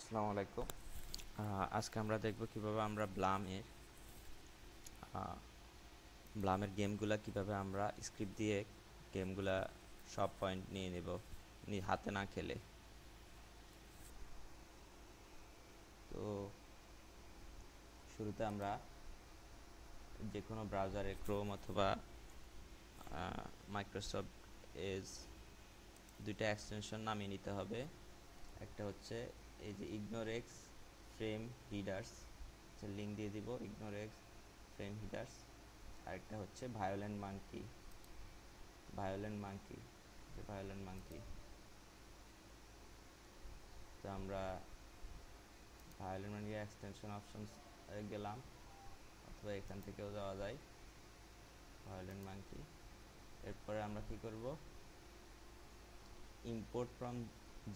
আসসালামু আলাইকুম। আজকে আমরা দেখব কিভাবে আমরা ব্লামের গেমগুলা কিভাবে আমরা স্ক্রিপ্ট দিয়ে গেমগুলা সব পয়েন্ট নিয়ে নেব হাতে না খেলে। তো শুরুতে আমরা যে কোনো ব্রাউজারে ক্রোম অথবা মাইক্রোসফট এজ দুইটা এক্সটেনশন নামিয়ে নিতে হবে। একটা হচ্ছে এই যে ইগনোরেক্স ফ্রেম হিডার্স, লিঙ্ক দিয়ে দিব, ইগনোরেক্স ফ্রেম হিডার্স। আরেকটা হচ্ছে ভায়োলেন্ট মাঙ্কি। তো আমরা ভায়োলেন্ট মাঙ্কি এক্সটেনশন অপশনস গেলাম, অথবা এখান থেকেও যাওয়া যায় ভায়োলেন্ট মাঙ্কি। এরপরে আমরা কি করব, ইম্পোর্ট ফ্রম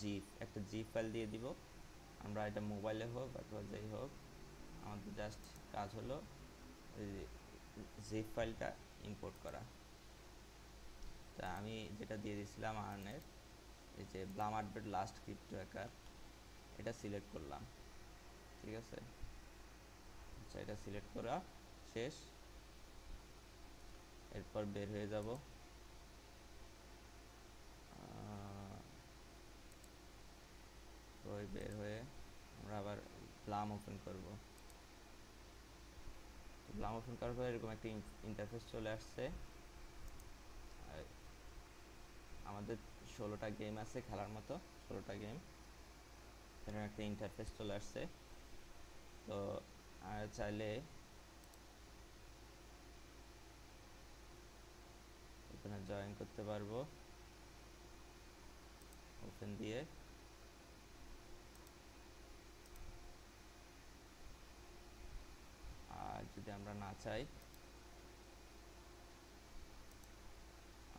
জিপ, একটা জিপ ফাইল দিয়ে দিব। আমরা এটা মোবাইলে হোক অথবা যেই হোক, আমাদের জাস্ট কাজ হলো জিপ ফাইলটা ইম্পোর্ট করা। তা আমি যেটা দিয়ে দিয়েছিলাম আর্নের, এই যে Blum update last crypto hacker, এটা সিলেক্ট করলাম। ঠিক আছে, আচ্ছা, এটা সিলেক্ট করা শেষ। এরপর বের হয়ে যাব, বের হয়ে আমরা আবার ব্লাম ওপেন করব। ব্লাম ওপেন করার পর এরকম একটা ইন্টারফেস চলে আসছে। আমাদের 16টা গেম আছে খেলার মতো, 16টা গেম, এরকম একটা ইন্টারফেস চলে আসছে। তো চাইলে এখানে জয়েন করতে পারবো ওপেন দিয়ে। আর যদি আমরা না চাই,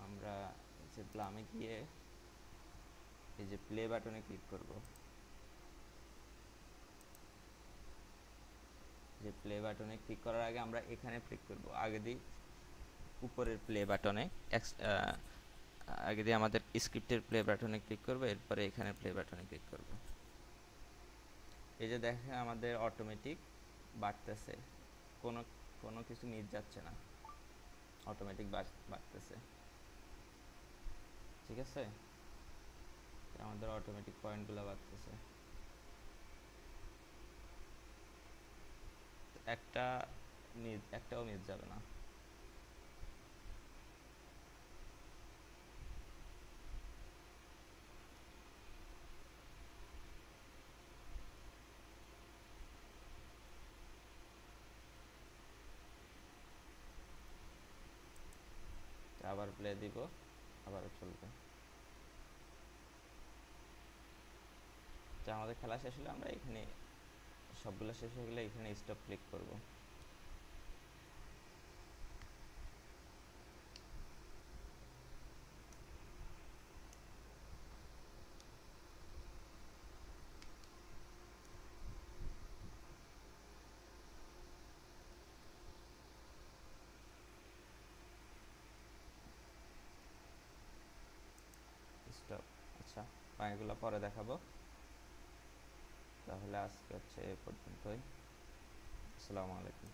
আমরা যে ব্লামে গিয়ে এই যে প্লে বাটনে ক্লিক করব। যে প্লে বাটনে ক্লিক করার আগে আমরা এখানে ক্লিক করব, আগে দিই উপরের প্লে বাটনে, আগে দিয়ে আমাদের স্ক্রিপ্টের প্লে বাটনে ক্লিক করব, এরপরে এখানে প্লে বাটনে ক্লিক করব। এই যে দেখেন আমাদের অটোমেটিক বাড়তেছে, কোনো কোনো কিছু মিস যাচ্ছে না, অটোমেটিক বাড়তেছে। ঠিক আছে, আমাদের অটোমেটিক পয়েন্টগুলো বাড়তেছে। একটাও মিস যাবে না। আবার প্লে দিব, আবারও চলবে। আমাদের খেলা শেষ হলে আমরা এখানে সবগুলো শেষ হয়ে গেলে এখানে স্টপ ক্লিক করব। স্টপ। আচ্ছা, বাকিগুলো পরে দেখাবো। তাহলে আজকে হচ্ছে এ পর্যন্তই। আসসালামু আলাইকুম।